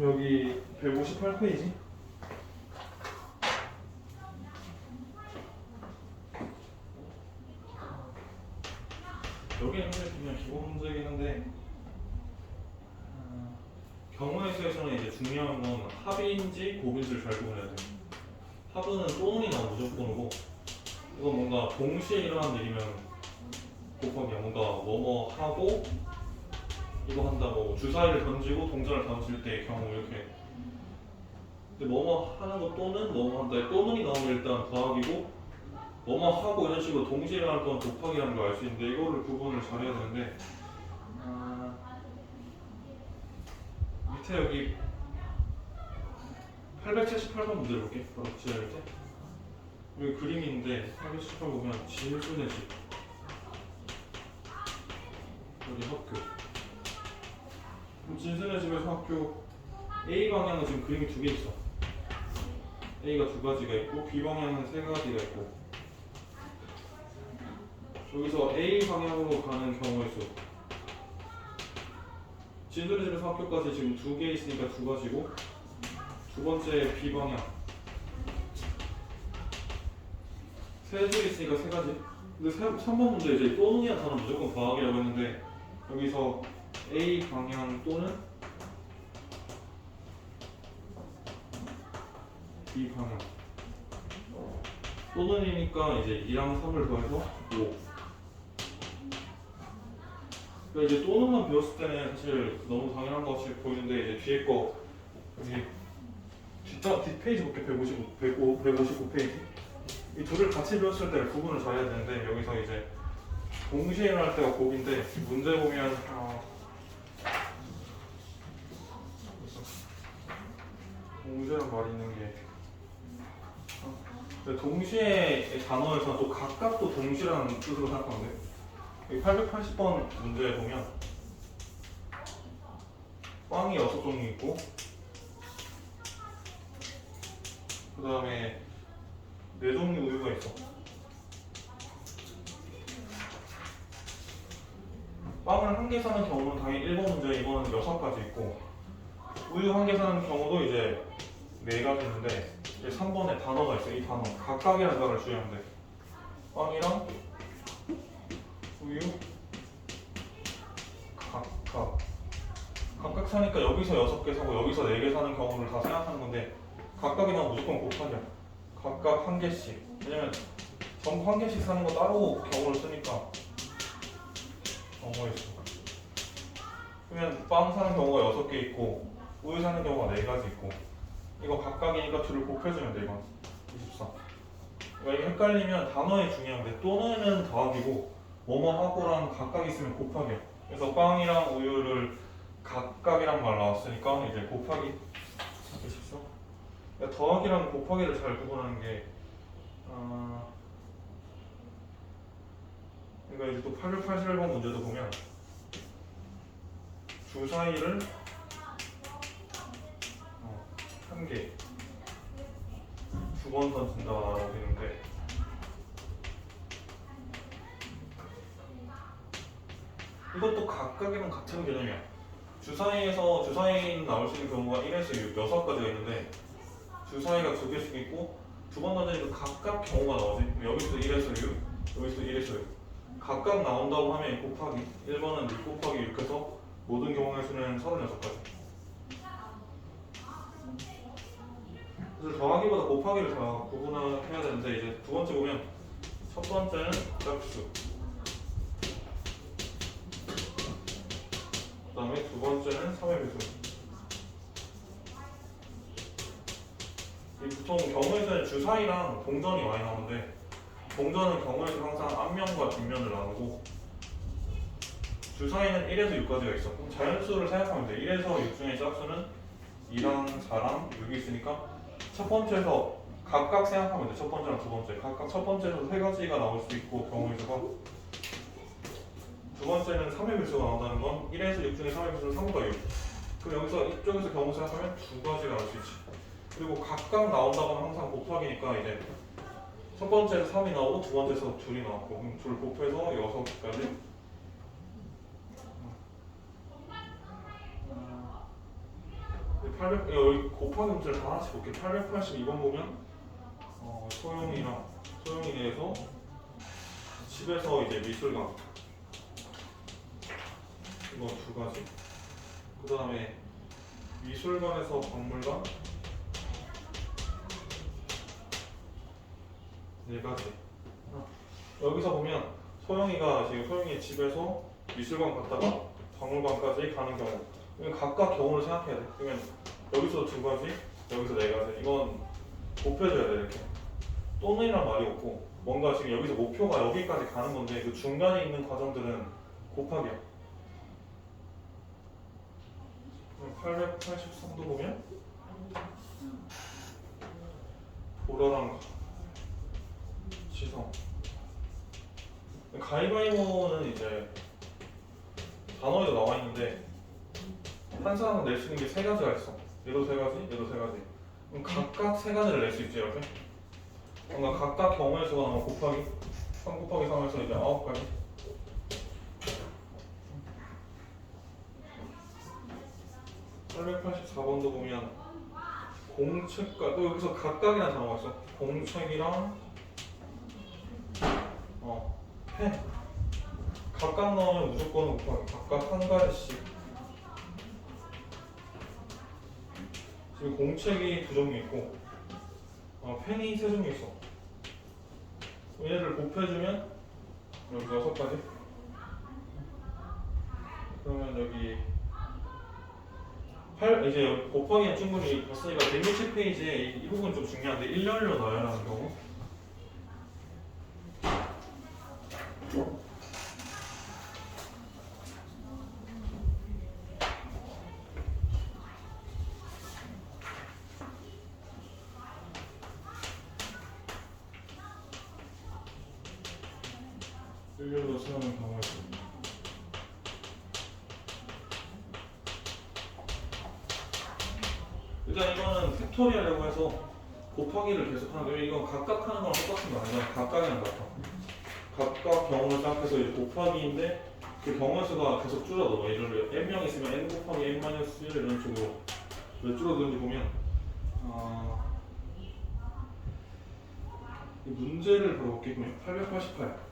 여기 158페이지. 여기는 사실 그냥 기본 문제이긴 한데 경우의 수에서는 이제 중요한 건 합인지 곱인지를 잘 구분해야 돼요. 합은 또는이 나오면 무조건이고 이건 뭔가 동시에 일어나는 일이면 곱하기야. 뭔가 뭐뭐 하고 이거 한다고 주사위를 던지고 동전을 던질 때의 경우 이렇게. 근데 뭐뭐 하는 거 또는 뭐뭐 한다. 또는이 나오면 일단 더하기고 뭐뭐 하고 이런 식으로 동시에 일어날 건 곱하기라는 걸 알 수 있는데 이거를 구분을 잘해야 되는데 밑에 여기 878번 문제를 볼게. 바로 지하 밑에 여기 그림이 있는데 878 보면 진순의 집 여기 학교. 그럼 진순의 집에서 학교 A 방향은 지금 그림이 두 개 있어. A가 두 가지가 있고 B 방향은 세 가지가 있고 여기서 A 방향으로 가는 경우의 수 진순의 집에서 학교까지 지금 두 개 있으니까 두 가지고 두 번째 B 방향 세 줄 있으니까 세 가지. 근데 3번 문제 이제 또는이라는 단어는 무조건 더하기라고 했는데 여기서 A 방향 또는 B 방향 또는이니까 이제 2랑 3을 더해서 5. 그러니까 이제 또는만 배웠을 때는 사실 너무 당연한 것 같이 보이는데 이제 뒤에 거 여기 뒷페이지 볼게. 159페이지 이 둘을 같이 배웠을 때 구분을 잘해야 되는데 여기서 이제 동시에 일어날 때가 곱인데 문제 보면 동시에란 말이 있는 게 동시에 단어에서 또 각각도 동시라는 뜻으로 생각하는데 여기 880번 문제에 보면 빵이 6종류 있고 그 다음에 4종류 우유가 있어. 빵을 한 개 사는 경우는 당연히 1번 문제, 이거는 6가지 있고 우유 한 개 사는 경우도 이제 4가지 있는데 이제 3번에 단어가 있어. 이 단어 각각이라는 단어를 주의하면 돼. 빵이랑 우유 각각 사니까 여기서 6개 사고 여기서 4개 사는 경우를 다 생각하는 건데 각각이 나오면 무조건 곱하기야. 각각 한 개씩. 왜냐면 전부 한 개씩 사는 거 따로 경우를 쓰니까 경우의 수. 그러면 빵 사는 경우가 6개 있고 우유 사는 경우가 4가지 있고 이거 각각이니까 둘을 곱해주면 돼. 이건 24. 그러니까 이게 헷갈리면 단어에 중요한데 또는은 더하기고 뭐뭐 하고랑 각각 있으면 곱하기야. 그래서 빵이랑 우유를 각각이란 말 나왔으니까 이제 곱하기 24. 그러니까 더하기랑 곱하기를 잘 구분하는 게 그러니까 이제 또 881번 문제도 보면 주사위를 한 개, 두 번 던진다라고 되는데 이것도 각각이랑 같은 개념이야. 주사위에서 주사위 나올 수 있는 경우가 1에서 6, 6가지가 있는데 주사위가 2개씩 있고 두 번 던지니까 각각 경우가 나오지. 여기서 1에서 6, 여기서 1에서 6 각각 나온다고 하면 곱하기 1번은 6 곱하기 6 해서 모든 경우의 수는 36가지. 그래서 더하기보다 곱하기를 다 구분해야 되는데 이제 두 번째 보면 첫 번째는 짝수 그 다음에 두 번째는 3의 배수. 보통 경우에서는 주사위랑 동전이 많이 나오는데 동전은 경우에서 항상 앞면과 뒷면을 나누고 주사위는 1에서 6까지가 있어. 그럼 자연수를 생각하면 돼. 1에서 6 중에 짝수는 2랑 4랑 6이 있으니까 첫 번째에서 각각 생각하면 돼. 첫 번째랑 두 번째 각각 첫 번째에서 3가지가 나올 수 있고 경우의 수가 두 번째는 3의 배수가 나온다는 건 1에서 6 중에 3의 배수는 3보다 6. 그럼 여기서 이쪽에서 경우 생각하면 2가지가 나올 수 있지. 그리고 각각 나온다고 하면 항상 곱하기니까 이제 첫 번째에서 3이 나오고 두 번째에서 2이 나왔고 그럼 둘 곱해서 6까지. 1 여기 곱하기 문제를 다 하나씩 볼게. 882번 보면 소영이 대해서 집에서 이제 미술관 이거 두 가지. 그 다음에 미술관에서 박물관 네 가지. 여기서 보면 소영이의 집에서 미술관 갔다가 박물관까지 가는 경우. 각각 경우를 생각해야 돼. 그러면 여기서 두 가지, 여기서 네 가지. 이건 곱해줘야 돼 이렇게. 또는이란 말이 없고 뭔가 지금 여기서 목표가 여기까지 가는 건데 그 중간에 있는 과정들은 곱하기야. 883도 보면 보라랑 지성. 가위바위보는 이제 단어에도 나와 있는데 한 사람은 낼 수 있는 게 세 가지가 있어. 얘도 세 가지, 얘도 세 가지. 그럼 각각 세 가지를 낼 수 있지 이렇게. 뭔가 각각 경우의 수가 나오면 곱하기 3 곱하기 3에서 이제 9가지. (884번도) 보면 공책과 또 여기서 각각이라는 단어가 있어. 공책이랑 펜 각각 나오면 무조건 곱하기. 각각 한 가지씩. 지금 공책이 두 종류 있고 펜이 세 종류 있어. 얘를 곱해주면 여기 6가지. 그러면 여기 이제 여기 곱하기는 충분히 봤으니까 160페이지에 이 부분 좀 중요한데 일렬로 나열하는 경우. 일렬로 쓰는 경우가 있습니다. 일단 이거는 팩토리얼이라고 해서 곱하기를 계속 하는 거예요. 이건 각각 하는 거랑 똑같은 거 아니야. 각각이랑 같아. 각각 경우를 생각해서 이제 곱하기인데 그 경우 수가 계속 줄어들어. 예를 들어 n명 있으면 n 곱하기 n-1 이런 식으로 왜 줄어드는지 보면 이 문제를 볼게요. 888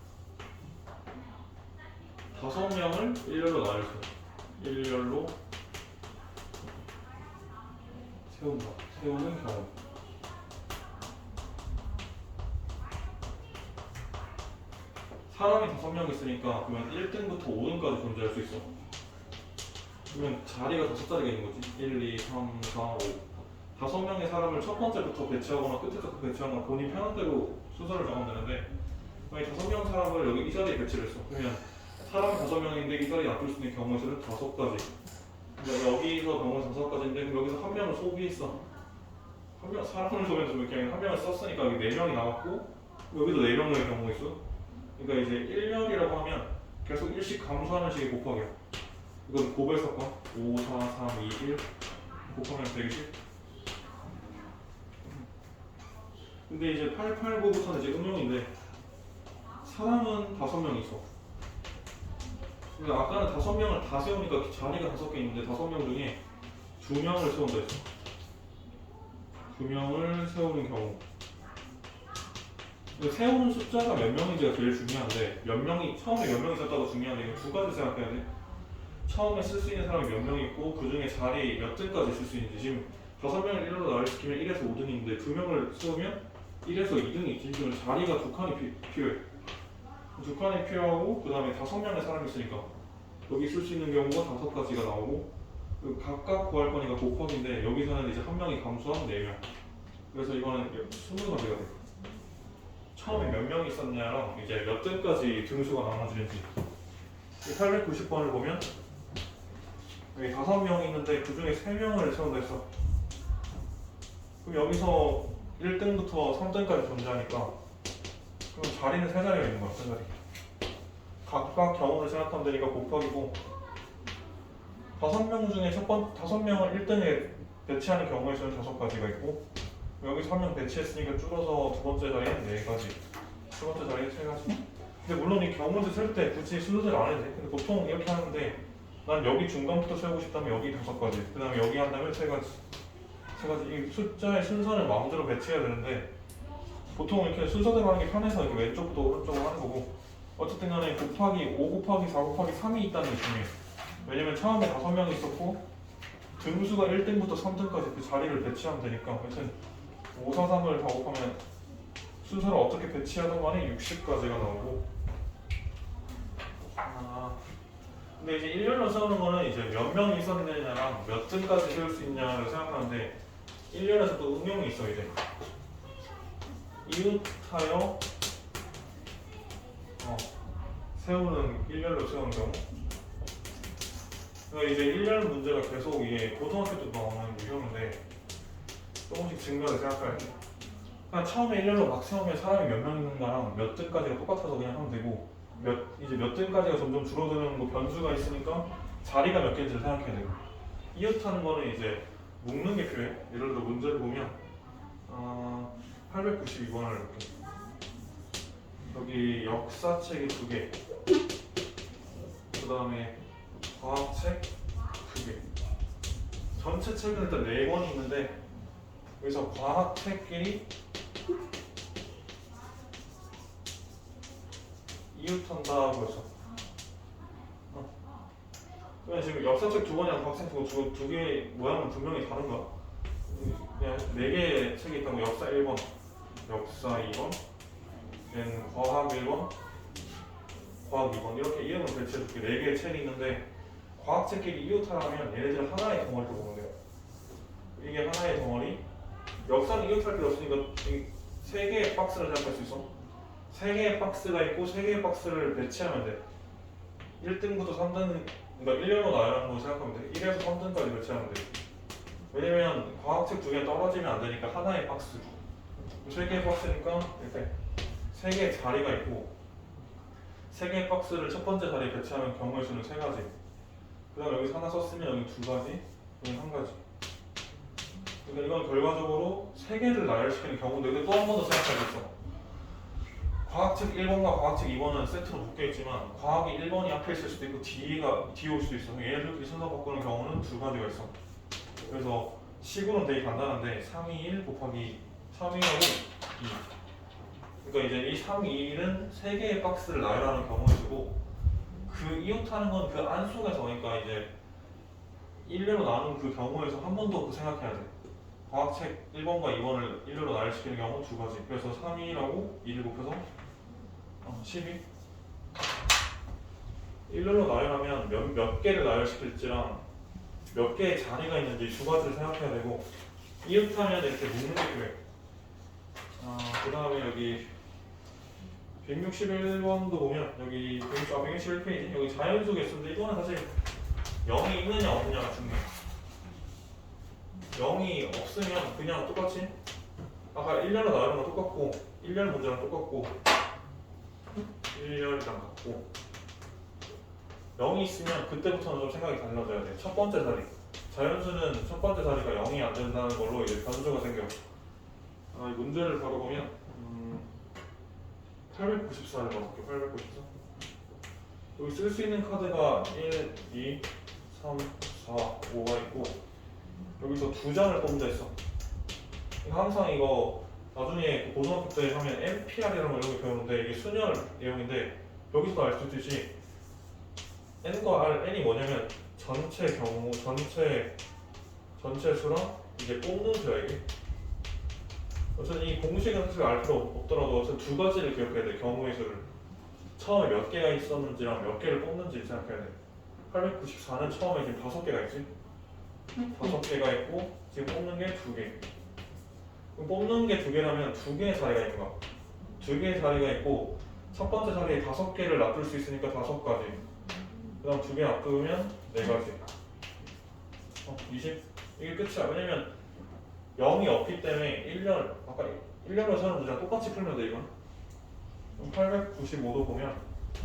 5명을 일렬로 나열해서 일렬로 세우는 경우. 사람이 5명 있으니까 그러면 1등부터 5등까지 존재할 수 있어. 그러면 자리가 5자리가 있는 거지. 1, 2, 3, 4, 5 5명의 사람을 첫 번째부터 배치하거나 끝에서부터 배치하거나 본인 편한 대로 순서를 정하면 되는데 만약 5명 사람을 여기 이 자리에 배치를 했어. 그러면 사람이 5명인데 이 자리에 놔둘 수 있는 경우의 수는 5가지. 그러니까 여기서 경우 5가지인데 그럼 여기서 한 명을 소비했어. 사람을 소비해서 그냥 한 명을 썼으니까 여기 4명이 남았고 여기도 4명의 경우가 있어. 그러니까 이제 1년이라고 하면 계속 1씩 감소하는 식의 곱하기야. 이건 곱의 사건 5, 4, 3, 2, 1 곱하면 120. 근데 이제 889부터는 이제 응용인데 사람은 5명 있어. 근데 아까는 5명을 다 세우니까 자리가 5개 있는데 5명 중에 2명을 세운다 했어. 2명을 세우는 경우. 세우는 숫자가 몇 명인지가 제일 중요한데 처음에 몇 명이 있었다고 중요한데 이거 두 가지 생각해야 돼. 처음에 쓸 수 있는 사람이 몇 명 있고 그 중에 자리 몇 등까지 쓸 수 있는지. 지금 5명을 1로 나열시키면 1에서 5등인데 2명을 세우면 1에서 2등이 있지. 지금 자리가 2칸이 필요해. 2칸이 필요하고 그 다음에 5명의 사람이 있으니까 여기 쓸 수 있는 경우가 5가지가 나오고 각각 구할 거니까 곱하기인데 여기서는 이제 한 명이 감소한 4명. 그래서 이거는 20가지가 돼. 처음에 몇 명이 있었냐랑 이제 몇 등까지 등수가 나눠지는지. 890번을 보면 여기 5명이 있는데 그 중에 3명을 세운다 했어. 그럼 여기서 1등부터 3등까지 존재하니까 그럼 자리는 3자리가 있는 거야. 3자리. 각각 경우를 생각하면 되니까 곱하기고 5명 중에 5명을 1등에 배치하는 경우의 수는 5가지가 있고 여기서 1명 배치했으니까 줄어서 두 번째 자리에 4가지, 세 번째 자리에 3가지. 근데 물론 이 경우를 쓸 때 굳이 순서대로 안 해도 돼. 근데 보통 이렇게 하는데 난 여기 중간부터 세우고 싶다면 여기 5가지, 그 다음에 여기 한다면 3가지. 세 가지. 이 숫자의 순서를 마음대로 배치해야 되는데 보통 이렇게 순서대로 하는 게 편해서 이렇게 왼쪽부터 오른쪽으로 하는 거고, 어쨌든 간에 곱하기 5 곱하기 4 곱하기 3이 있다는 게 중요해요. 왜냐면 처음에 5명이 있었고 등수가 1등부터 3등까지 그 자리를 배치하면 되니까. 하여튼 5, 4, 3을 다 곱하면 순서를 어떻게 배치하든 간에 60까지가 나오고, 근데 이제 일렬로 세우는 거는 이제 몇 명이 있었느냐랑 몇 등까지 세울 수 있냐를 생각하는데, 일렬에서 또 응용이 있어. 이제 이웃하여 세우는, 일렬로 세우는 경우. 그러니까 이제 일렬 문제가 계속 이게 고등학교 때 나오는 유형인데 조금씩 증가를 생각해야 돼. 그냥 처음에 일렬로 막 세우면 사람이 몇 명 있는가랑 몇 등까지가 똑같아서 그냥 하면 되고, 이제 몇 등까지가 점점 줄어드는 거 변수가 있으니까 자리가 몇 개인지를 생각해야 되고, 이웃하는 거는 이제 묶는 게 필요해. 예를 들어 문제를 보면 892번을 이렇게, 여기 역사책이 2개, 그 다음에 과학책 2개, 전체 책은 일단 4권이 있는데 여기서 과학책끼리 이웃한다고 했어. 그냥 지금 역사책 2권이랑 과학책 2개 모양은 분명히 다른 거야. 그냥 4개의 책이 있다고. 역사 1번, 역사 2번, 과학 1번, 과학 2번 이렇게 이름을 배치해줄게. 4개의 책이 있는데 과학책끼리 이웃하라면 얘네들 하나의 덩어리로 보면 돼요. 이게 하나의 덩어리. 역사는 이웃할 필요 없으니까 이 3개의 박스를 생각할 수 있어. 3개의 박스가 있고 3개의 박스를 배치하면 돼. 1등부터 3등, 그러니까 1년으로 나열하는 거 생각하면 돼. 1에서 3등까지 배치하면 돼. 왜냐면 과학책 2개 떨어지면 안 되니까 하나의 박스. 3개의 박스니까 이렇게 3개의 자리가 있고, 3개의 박스를 첫 번째 자리에 배치하면 경우의 수는 3가지. 그 다음에 여기서 하나 썼으면 여기 2가지, 여기 1가지. 그러니까 이건 결과적으로 3개를 나열시키는 경우인데, 근데 또 한 번 더 생각해야겠어. 과학책 1번과 과학책 2번은 세트로 묶여있지만 과학이 1번이 앞에 있을 수도 있고 뒤에 올 수도 있어. 얘를 순서 바꾸는 경우는 2가지가 있어. 그래서 식으로는 되게 간단한데 3, 2, 1 곱하기 3, 2하고 2. 그러니까 이제 이 3, 2, 1은 3개의 박스를 나열하는 경우의 수고, 그 이웃하는 건 그 안 속에서, 그러니까 이제 1례로 나눈 그 경우에서 한 번 더 그 생각해야 돼. 과학책 1번과 2번을 1례로 나열시키는 경우 2가지. 그래서 3, 2하고 2를 곱해서 12. 1례로 나열하면 몇 개를 나열시킬지랑 몇 개의 자리가 있는지 2가지를 생각해야 되고, 이웃하면 이렇게 묶는 게 필요해. 그 다음에 여기 161번도 보면 여기 161페이지 여기 자연수 개수인데 이거는 사실 0이 있느냐 없느냐가 중요해. 0이 없으면 그냥 똑같이 아까 1렬로 나열한 거 똑같고 1렬 문제랑 똑같고 1렬이랑 같고, 0이 있으면 그때부터는 좀 생각이 달라져야 돼. 첫 번째 자리, 자연수는 첫 번째 자리가 0이 안 된다는 걸로 이제 변수가 생겨. 이 문제를 바로 보면 894를 넣을게. 894. 여기 쓸 수 있는 카드가 1, 2, 3, 4, 5가 있고 여기서 2장을 뽑는다 했어. 항상 이거 나중에 고등학교 때 하면 MPR이라는 걸 이렇게 배우는데 이게 순열 내용인데, 여기서도 알 수 있듯이 N과 R, N이 뭐냐면 전체 경우, 전체 수랑 이제 뽑는 수야 이게. 어쨌든 이 공식은 사실 알 필요 없더라도 어쨌든 2가지를 기억해야 돼. 경우의 수를 처음에 몇 개가 있었는지랑 몇 개를 뽑는지 생각해야 돼. 894는 처음에 지금 5개가 있지? 5개가 있고 지금 뽑는 게 2개. 그럼 뽑는 게 2개라면 2개의 자리가 있는 거야. 2개의 자리가 있고 첫 번째 자리에 5개를 놔둘 수 있으니까 5가지. 그 다음 2개 놔두면 4가지. 20? 이게 끝이야. 왜냐면 0이 없기 때문에 1년, 아까 1년을 세우는 문제랑 똑같이 풀면 돼 이건. 그럼 895도 보면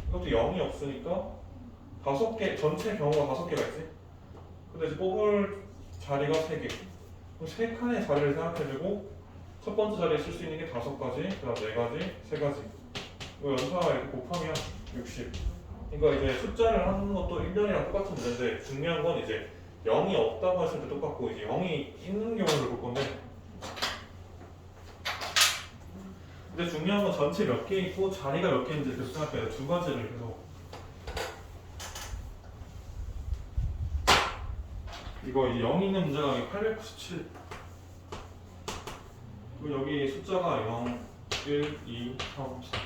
이것도 0이 없으니까 5개, 전체 경우가 5개가 있지? 근데 이제 뽑을 자리가 3개. 그럼 3칸의 자리를 생각해주고 첫 번째 자리에 쓸 수 있는 게 5가지, 그 다음 4가지, 3가지. 이거 연산을 이렇게 곱하면 60. 그러니까 이제 숫자를 하는 것도 1년이랑 똑같은 문제인데 중요한 건 이제 0이 없다고 했을 때 똑같고 이제 0이 있는 경우를 볼 건데, 근데 중요한 건 전체 몇 개 있고 자리가 몇 개인지 계속 생각해야 돼. 두 가지를 계속. 이거 이제 0이 있는 문제가 897. 그리고 여기 숫자가 0, 1, 2, 3, 4.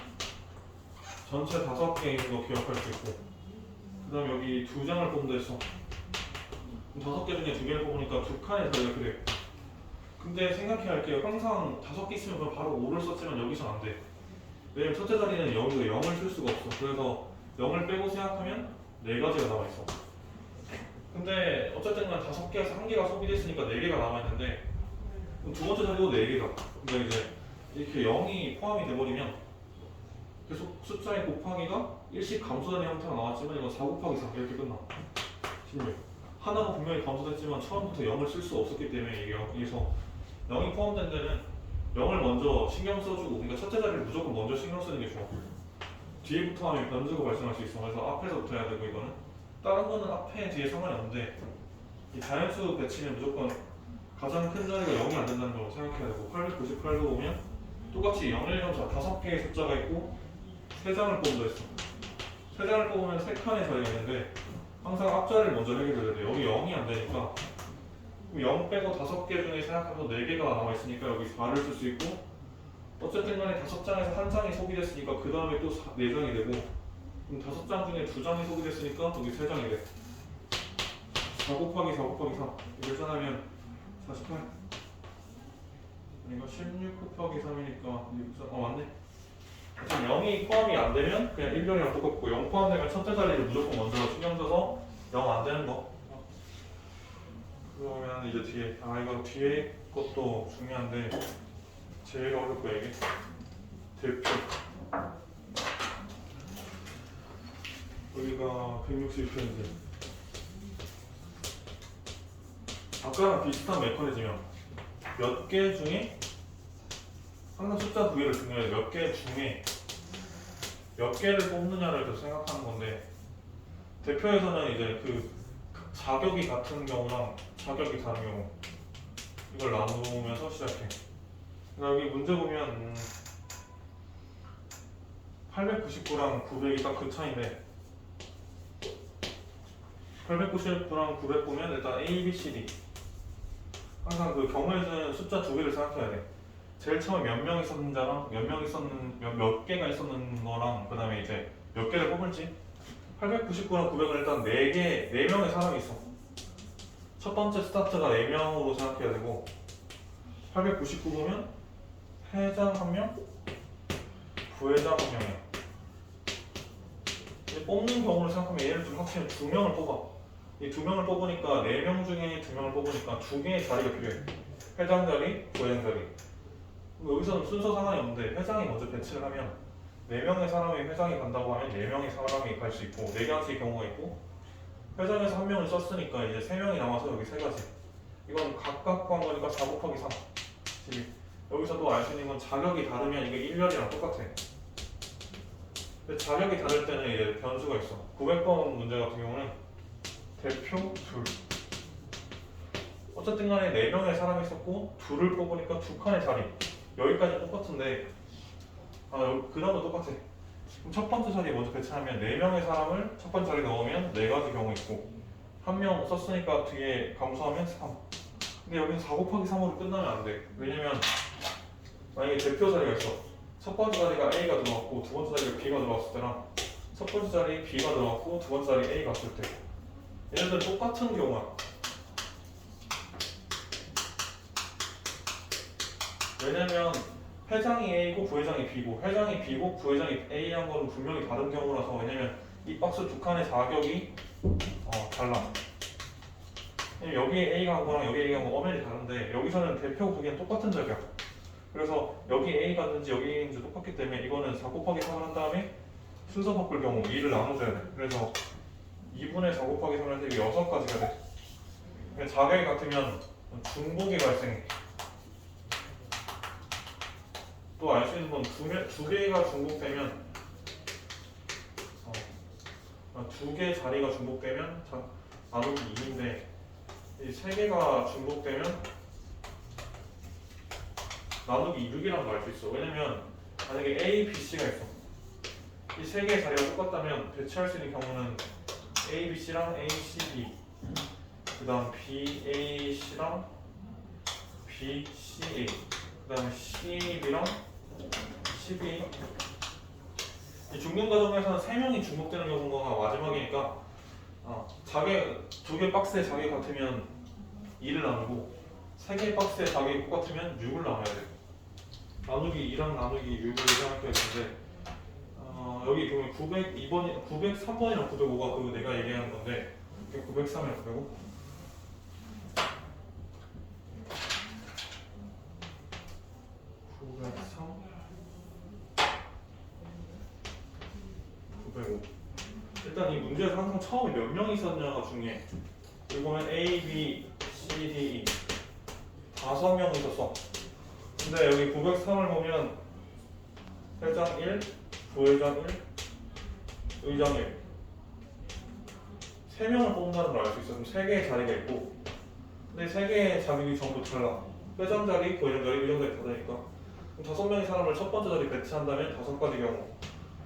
전체 5개 있는 거 기억할 수 있고, 그 다음에 여기 2장을 뽑는다 했어. 5개 중에 2개를 뽑으니까 2칸의 자리가 그래. 근데 생각해야 할 게 항상 5개 있으면 그럼 바로 5를 썼지만 여기서 안 돼. 왜냐면 첫째 자리는 여기서 0을 쓸 수가 없어. 그래서 0을 빼고 생각하면 4가지가 남아있어. 근데 어쨌든 간 5개에서 1개가 소비됐으니까 4개가 남아있는데, 그럼 두 번째 자리도 4개가. 그러니까 이제 이렇게 0이 포함이 돼버리면 계속 숫자의 곱하기가 일씩 감소되는 형태가 나왔지만 이건 4 곱하기 4 이렇게 끝나. 16. 하나가 분명히 감소됐지만 처음부터 0을 쓸 수 없었기 때문에 이게 여기서 0이 포함된 데는 0을 먼저 신경 써주고, 그러니까 첫째 자리를 무조건 먼저 신경 쓰는 게 좋아. 뒤에부터 하면 변수가 발생할 수 있어. 그래서 앞에서부터 해야 되고, 이거는 다른 거는 앞에 뒤에 상관이 없는데 이 자연수 배치는 무조건 가장 큰 자리가 0이 안 된다는 걸 생각해야 되고, 898도 보면 똑같이 0, 1, 2, 3, 4 5개의 숫자가 있고 3장을 뽑는다 했어. 3장을 뽑으면 3칸의 자리가 있는데 항상 앞자리를 먼저 해결해야 돼. 여기 0이 안 되니까 0 빼고 5개 중에 생각하면 4개가 남아있으니까 여기 4를 쓸 수 있고, 어쨌든 간에 5장에서 1장이 소비됐으니까 그 다음에 또 4장이 되고, 그럼 5장 중에 2장이 소비됐으니까 여기 3장이 돼. 4 곱하기 4 곱하기 4 이걸 짜내면 48. 이거 16 곱하기 3이니까 6, 맞네. 지금 0이 포함이 안 되면 그냥 1년이랑 똑같고, 0 포함되면 첫째 자리를 무조건 먼저 신경 써서 0 안 되는 거. 그러면 이제 뒤에, 이거 뒤에 것도 중요한데 제일 어렵고 이게 대표. 여기가 160페이지. 아까랑 비슷한 메커니즘이야. 몇 개 중에 항상 숫자 2개를 중요해. 몇 개 중에 몇 개를 뽑느냐를 더 생각하는 건데, 대표에서는 이제 그 자격이 같은 경우랑 자격이 다른 경우 이걸 나누면서 시작해. 그러니까 여기 문제 보면 899랑 900이 딱 그 차이인데, 899랑 900 보면 일단 A, B, C, D. 항상 그 경우에는 숫자 2개를 생각해야 돼. 제일 처음에 몇 명 있었는 자랑 몇 개가 있었는 거랑, 그 다음에 이제 몇 개를 뽑을지. 899랑 900은 일단 4명의 사람이 있어. 첫 번째 스타트가 4명으로 생각해야 되고, 899 보면 회장 1명, 부회장 1명이야. 뽑는 경우를 생각하면 얘를 좀 확실히 2명을 뽑아. 이 2명을 뽑으니까 4명 중에 2명을 뽑으니까 2개의 자리가 필요해. 회장 자리, 부회장 자리. 여기서는 순서 상관이 없는데 회장이 먼저 배치를 하면 4명의 사람이 회장이 간다고 하면 4명의 사람이 갈 수 있고, 4가지의 경우가 있고, 회장에서 1명을 썼으니까 이제 3명이 남아서 여기 3가지. 이건 각각 구한 거니까 4 곱하기 3. 여기서 또 알 수 있는 건 자격이 다르면 이게 1년이랑 똑같아. 근데 자격이 다를 때는 이제 변수가 있어. 900번 문제 같은 경우는 대표 둘. 어쨌든 간에 4명의 사람이 있었고 2를 뽑으니까 2칸의 자리. 여기까지 똑같은데 그 다음도 똑같아. 그럼 첫 번째 자리에 먼저 배치하면 4명의 사람을 첫 번째 자리에 넣으면 4가지 경우 있고, 1명 썼으니까 뒤에 감소하면 3. 근데 여기는 4 곱하기 3으로 끝나면 안 돼. 왜냐면 만약에 대표 자리가 있어. 첫 번째 자리가 A가 들어갔고 두 번째 자리가 B가 들어갔을 때랑, 첫 번째 자리에 B가 들어갔고 두 번째 자리에 A가 갔을 때, 얘네들 똑같은 경우야. 왜냐면 회장이 A고 부회장이 B고, 회장이 B고 부회장이 A 한 거는 분명히 다른 경우라서. 왜냐면 이 박스 2칸의 자격이 달라. 여기에 A가 한 거랑 여기 A가 한 거 엄연히 다른데, 여기서는 대표 보기엔 똑같은 자격. 그래서 여기 A 갔는지 여기 A 있는지 똑같기 때문에 이거는 4 곱하기 3을 한 다음에 순서 바꿀 경우 2를 나눠줘야 돼. 그래서 2분의 4 곱하기 3을 해서 6가지가 돼. 자격이 같으면 중복이 발생해. 또 알 수 있는 건 2개가 중복되면 2개 자리가 중복되면 나누기 2인데, 이 세 개가 중복되면 나누기 6이라는 걸 알 수 있어. 왜냐면 만약에 A, B, C가 있어. 이 세 개의 자리가 똑같다면 배치할 수 있는 경우는 A, B, C랑 A, C, B 그 다음 B, A, C랑 B, C, A 그 다음에 C, B랑 C, B 이 중등 과정에서는 3명이 중복되는 경우가 마지막이니까 두 개 박스의 자리 같으면 2를 나누고 3개 박스의 자리 똑같으면 6을 나눠야 돼. 나누기 2랑 나누기 6을 생각해야 되는데 여기 보면 902번, 903번이랑 905가 그 내가 얘기하는 건데 903이랑 905 903 905 일단 이 문제에서 항상 처음에 몇 명이 있었냐가 중요해. 여기 보면 A, B, C, D, E 5명이 있었어. 근데 여기 903을 보면 회장 1, 부회장 1, 의장 1 3명을 뽑는다는 걸 알 수 있어. 그럼 3개의 자리가 있고 근데 3개의 자격이 전부 달라. 회장 자리, 부회장 자리, 의장 자리 다르니까 그럼 5명의 사람을 첫 번째 자리 배치한다면 5가지 경우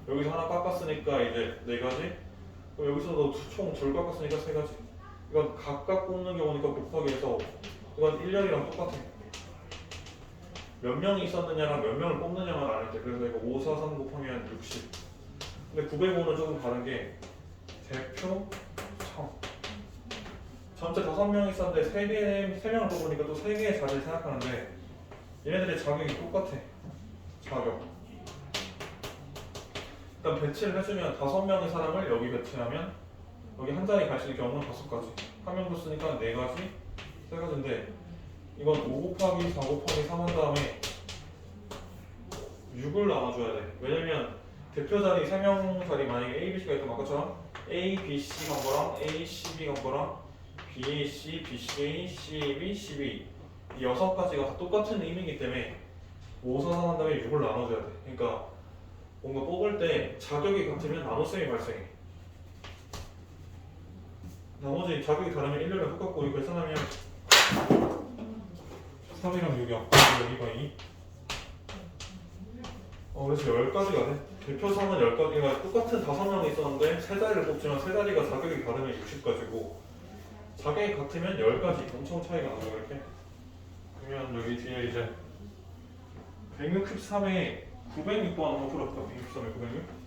여기서 하나 깎았으니까 이제 4가지 그럼 여기서도 총 둘 깎았으니까 3가지 이건 각각 뽑는 경우니까 곱하기 해서 이건 1년이랑 똑같아. 몇 명이 있었느냐랑 몇 명을 뽑느냐만 아는 게 그래서 이거 5, 4, 3 곱하면 60 근데 905는 조금 다른 게 대표, 청 전체 5명이 있었는데 3명을 뽑으니까 또 3개의 자리를 생각하는데 얘네들의 자격이 똑같아. 자격 일단 배치를 해주면 5명의 사람을 여기 배치하면 여기 한 자리 갈 수 있는 경우는 5가지 한 명 줬으니까 4가지 3가지인데 이건 5 곱하기 4 곱하기 3 한 다음에 6을 나눠줘야 돼. 왜냐면 대표 자리 3명 자리 만약에 A, B, C가 있다면 아까처럼 A, B, C 간 거랑 A, C, B 간 거랑 B, A, C, B, C, A, C, A, B, C, B 이 6가지가 다 똑같은 의미이기 때문에 5, 4, 3 한 다음에 6을 나눠줘야 돼. 그러니까 뭔가 뽑을 때 자격이 같으면 나눗셈이 발생해. 나머지 자격이 다르면 1렬에 똑같고 이거 계산하면 3이랑 6이 앞으로 여기가 2 그래서 10가지가 돼. 대표상은 10가지가 똑같은 5명이 있었는데 3자리를 뽑지만 3자리가 자격이 다르면 60가지고 자격이 같으면 10가지 엄청 차이가 나요. 이렇게 그러면 여기 뒤에 이제 163에 906번 한번 풀어볼까? 163에 906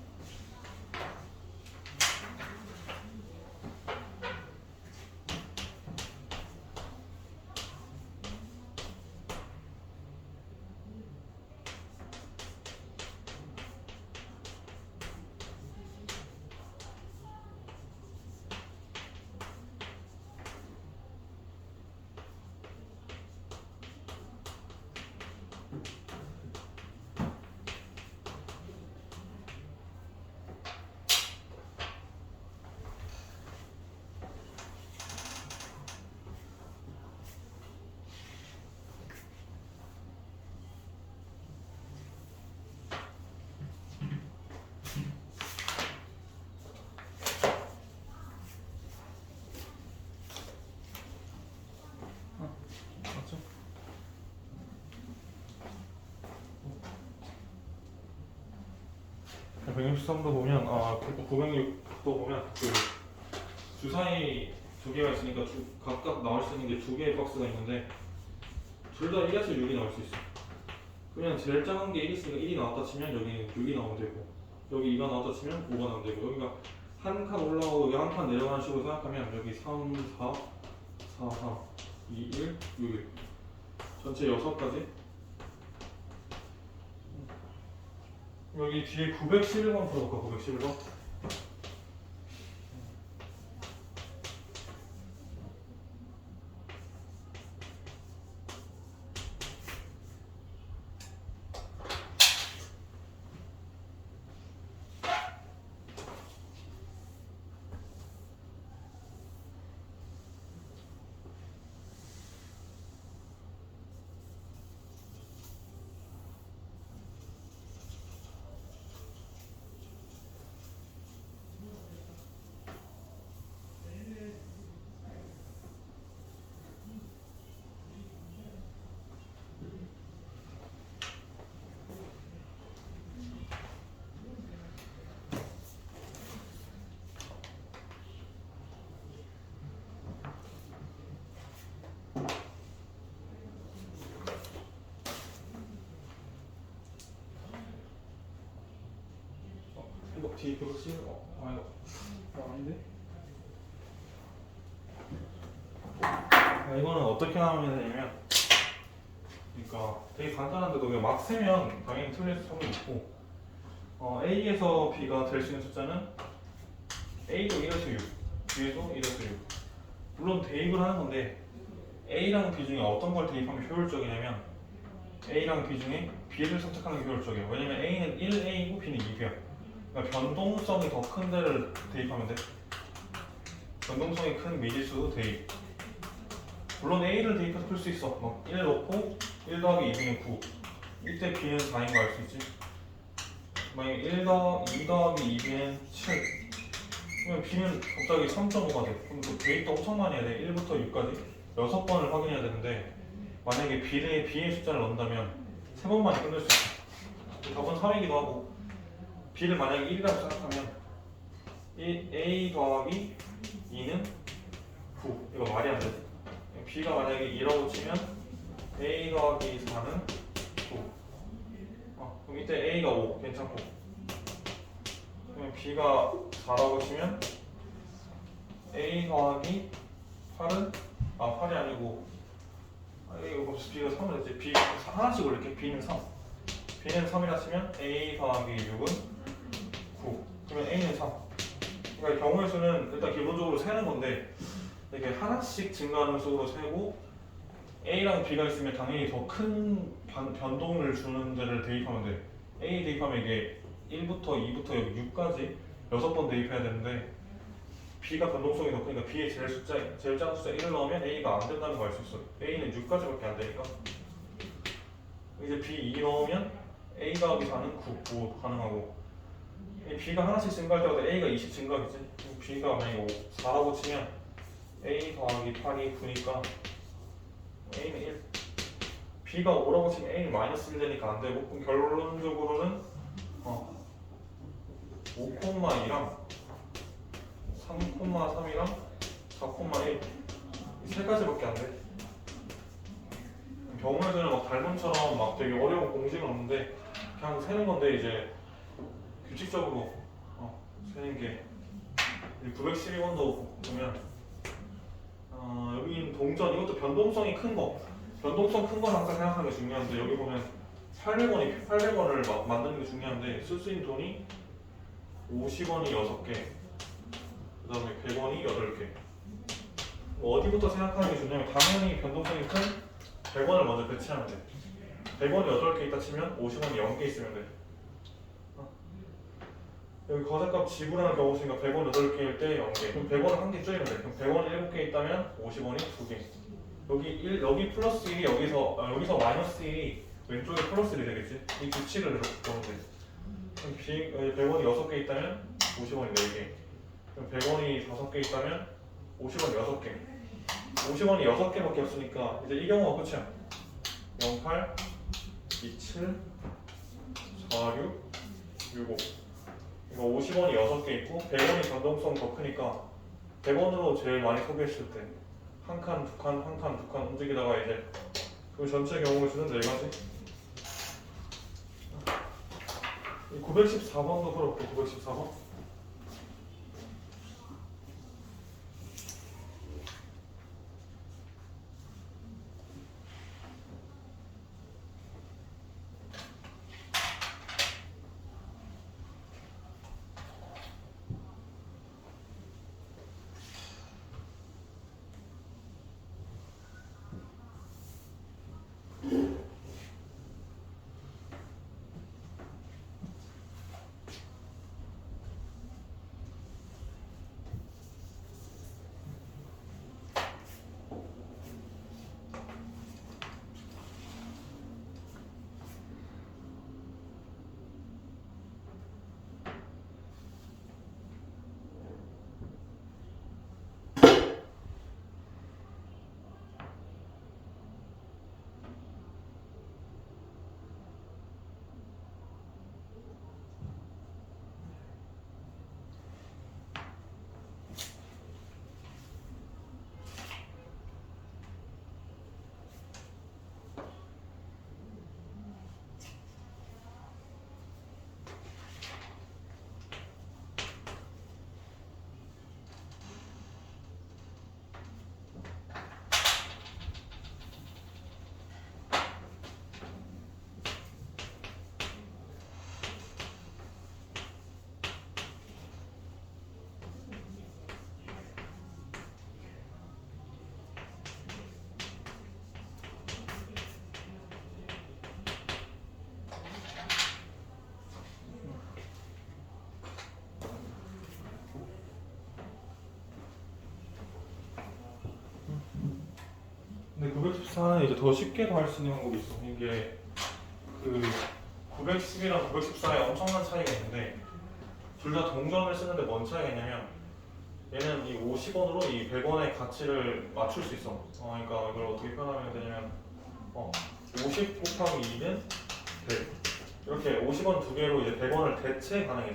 맞죠? 163도 보면 906도 보면 그 주사위 2개가 있으니까 각각 나올 수 있는 게 2개의 박스가 있는데 둘 다 1에서 6이 나올 수 있어. 그러면 제일 작은 게 1이 있으니까 1이 나왔다 치면 여기는 6이 나오면 되고 여기 2가 나왔다 치면 5가 나오면 되고 여기가 한 칸 올라오고 여기 한 칸 내려가는 식으로 생각하면 여기 3, 4, 4, 4, 2, 1, 6, 1 전체 6가지 여기 뒤에 911번 풀어볼까? 911번 D 110 아닌데? 이거는 어떻게 하면 되냐면, 그러니까 되게 간단한데도 그냥 막 세면 당연히 틀릴 수는 있고, A에서 B가 될 수 있는 숫자는 A도 1에서 6, B에도 1에서 6. 물론 대입을 하는 건데 A랑 B 중에 어떤 걸 대입하면 효율적이냐면 A랑 B 중에 B를 선택하는 게 효율적이에요. 왜냐면 A는 1A이고 B는 2B야. 그러니까 변동성이 더 큰 데를 대입하면 돼. 변동성이 큰 미지수 대입. 물론 A를 대입해서 풀 수 있어. 막 1 넣고 1 더하기 2B는 9. 이때 B는 4인 거 알 수 있지. 만약에 2 더하기 2B는 7. 그러면 B는 갑자기 3.5가 돼. 그럼 그 대입도 엄청 많이 해야 돼. 1부터 6까지 6번을 확인해야 되는데 만약에 B의 숫자를 넣는다면 3번만에 끝낼 수 있어. 답은 3이기도 하고 B를 만약에 1이라고 생각하면 A 더하기 2는 9. 이거 말이 안 되지. B가 만약에 2라고 치면 A 더하기 4는 9. 그럼 이때 A가 5. 괜찮고. 그러면 B가 4라고 치면 A 더하기 8은 8이 아니고 이거 없어. B가 3을 했지. B 하나씩 올릴게. B는 3. B는 3이라 치면 A 더하기 6은 9. 그러면 A는 3. 그러니까 경우의 수는 일단 기본적으로 세는 건데 이게 하나씩 증가하는 수로 세고 A랑 B가 있으면 당연히 더 큰 변동을 주는 데를 대입하면 돼. A 대입하면 이게 1부터 2부터 여기 6까지 6번 대입해야 되는데 B가 변동성이 높으니까 B의 제일 작은 숫자 1을 넣으면 A가 안 된다는 걸 알 수 있어. A는 6까지밖에 안 되니까. 이제 B 2 넣으면 A 더하기 4는 9 가능하고 B가 하나씩 증가할 때마다 A가 20 증가하겠지. B가 만약에 4라고 치면 A 더하기 8이 9니까 A는 1. B가 5라고 치면 A는 마이너스 1 되니까 안 되고 그럼 결론적으로는 5,2랑 3,3이랑 4,1 이 세 가지밖에 안 돼. 경우에는 막 달문처럼 막 되게 어려운 공식은 없는데 그냥 세는 건데 이제 규칙적으로 세는 게 912번도 보면 여기 동전 이것도 변동성이 큰 거. 변동성 큰 건 항상 생각하는 게 중요한데 여기 보면 800원을 만드는 게 중요한데 쓸 수 있는 돈이 50원이 6개 그 다음에 100원이 8개 어디부터 생각하는 게 중요하면 당연히 변동성이 큰 100원을 먼저 배치하면 돼. 100원이 8개 있다 치면 50원이 0개 있으면 돼. 여기 거세값 지불하는 경우 있으니까 100원 8개일 때 0개. 그럼 100원을 한 개 줄이면 돼. 그럼 100원이 7개 있다면 50원이 2개. 여기 플러스 1이 여기서 마이너스 1이 왼쪽에 플러스 1이 되겠지? 이 규칙을 보면 돼. 그럼 100원이 6개 있다면 50원이 4개. 그럼 100원이 5개 있다면 50원이 6개. 50원이 6개밖에 없으니까 이제 이 경우가 끝이야. 08, 27, 46, 65. 이거 50원이 6개 있고 100원이 변동성 더 크니까 100원으로 제일 많이 소비했을 때 한 칸, 두 칸, 한 칸, 두 칸 움직이다가 이제 그 전체 경우의 수는 4가지. 914번도 풀어볼게. 914번. 914는 이제 더 쉽게도 할 수 있는 방법이 있어. 이게 그 910이랑 914에 엄청난 차이가 있는데 둘 다 동전을 쓰는데 뭔 차이가 있냐면 얘는 이 50원으로 이 100원의 가치를 맞출 수 있어. 그러니까 이걸 어떻게 표현하면 되냐면 50 곱하기 2는 100 이렇게 50원 두 개로 이제 100원을 대체 가능해.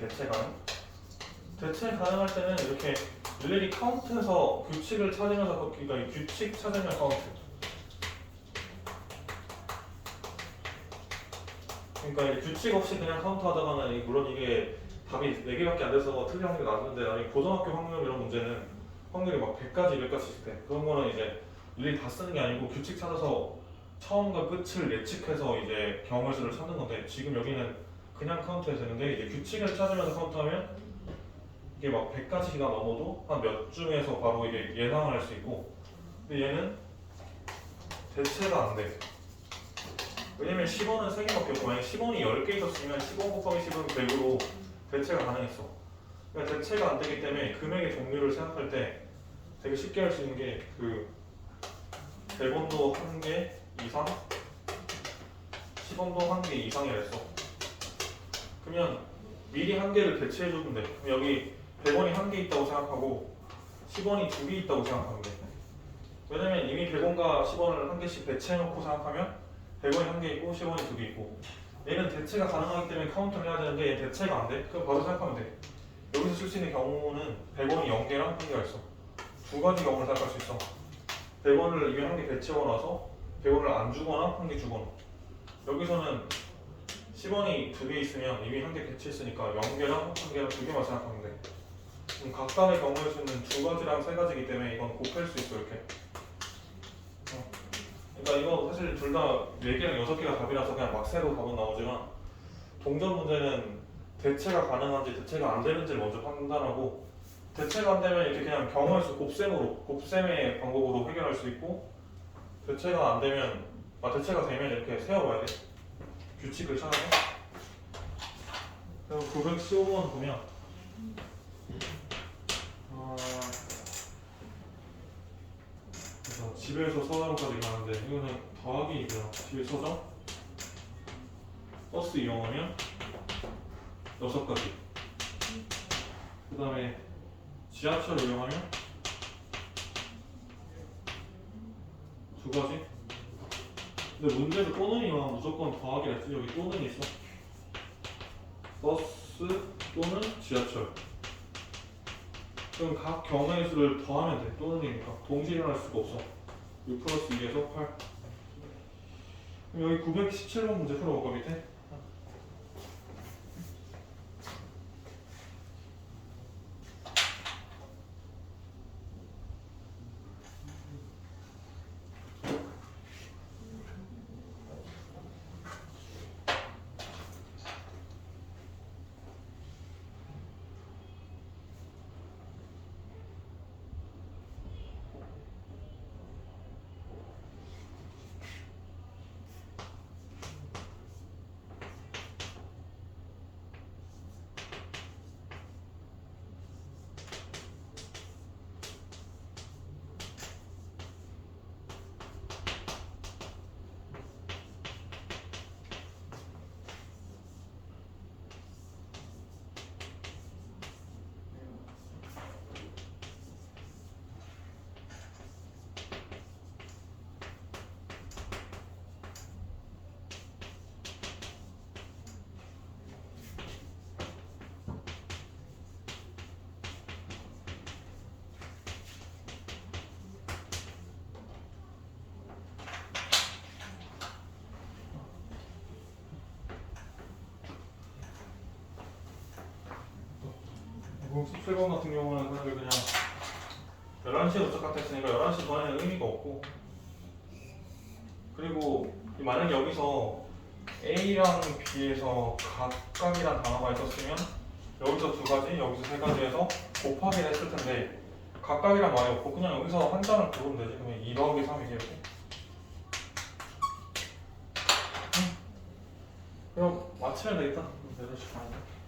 대체 가능할 때는 이렇게 일일이 카운트해서 규칙을 찾으면서 그러니까 이 규칙 찾으면 카운트. 그러니까 이 규칙 없이 그냥 카운트하다가는 물론 이게 답이 4개밖에 안 돼서 틀릴 확률이 낮은데 아니 고등학교 확률 이런 문제는 확률이 막 100까지 200까지 있을 때 그런 거는 이제 일일이 다 쓰는 게 아니고 규칙 찾아서 처음과 끝을 예측해서 이제 경우의 수를 찾는 건데 지금 여기는 그냥 카운트해서 되는데 이제 규칙을 찾으면서 카운트하면 이게 막 100가지가 넘어도 한 몇 중에서 바로 이게 예상을 할 수 있고 근데 얘는 대체가 안 돼. 왜냐면 10원은 3개밖에 없고 만약 10원이 10개 있었으면 15 곱하기 10은 100으로 대체가 가능했어. 그러니까 대체가 안 되기 때문에 금액의 종류를 생각할 때 되게 쉽게 할 수 있는 게 그 100원도 1개 이상 10원도 1개 이상이랬어. 그러면 미리 1개를 대체해주면 돼. 그럼 여기 100원이 1개 있다고 생각하고 10원이 2개 있다고 생각하면 돼. 왜냐면 이미 100원과 10원을 1개씩 대체해놓고 생각하면 100원이 1개 있고 10원이 2개 있고 얘는 대체가 가능하기 때문에 카운트를 해야 되는데 얘 대체가 안 돼? 그럼 바로 생각하면 돼. 여기서 쓸 수 있는 경우는 100원이 0개랑 1개가 있어. 두 가지 경우를 생각할 수 있어. 100원을 이미 1개 대체하고 나서 100원을 안 주거나 1개 주거나 여기서는 10원이 2개 있으면 이미 1개 대체했으니까 0개랑 1개랑 2개만 생각하면 돼. 그럼 각각의 경우의 수는 2가지랑 3가지이기 때문에 이건 곱할 수 있어 이렇게. 그러니까 이거 사실 둘 다 4개랑 6개가 답이라서 그냥 막 세도 답은 나오지만 동전 문제는 대체가 가능한지 대체가 안 되는지를 먼저 판단하고 대체가 안 되면 이렇게 그냥 경우의 수 곱셈의 방법으로 해결할 수 있고 대체가 안 되면 대체가 되면 이렇게 세어봐야 돼. 규칙을 찾아서. 그리고 915번 보면 그래서 집에서 서점까지 가는데 이거는 더하기이고요. 집에 서점 버스 이용하면 6가지. 그 다음에 지하철 이용하면 2가지. 근데 문제도 또는이면 무조건 더하기라 했지. 여기 또는 있어. 버스 또는 지하철. 그럼 각 경우의 수를 더하면 돼. 또는이니까 동시에 일어날 수가 없어. 6 플러스 2에서 8. 그럼 여기 917번 문제 풀어볼까 밑에? 그럼 17번 같은 경우는 사실 그냥 11시에 도착했다 했으니까 11시 전에는 의미가 없고 그리고 만약에 여기서 A랑 B에서 각각이란 단어가 있었으면 여기서 2가지, 여기서 3가지에서 곱하기를 했을 텐데 각각이란 말이 없고 그냥 여기서 한자를 부르면 되지. 그러면 2 더하기 3이지 이렇게. 그럼 맞추면 되겠다. 8시 반인데.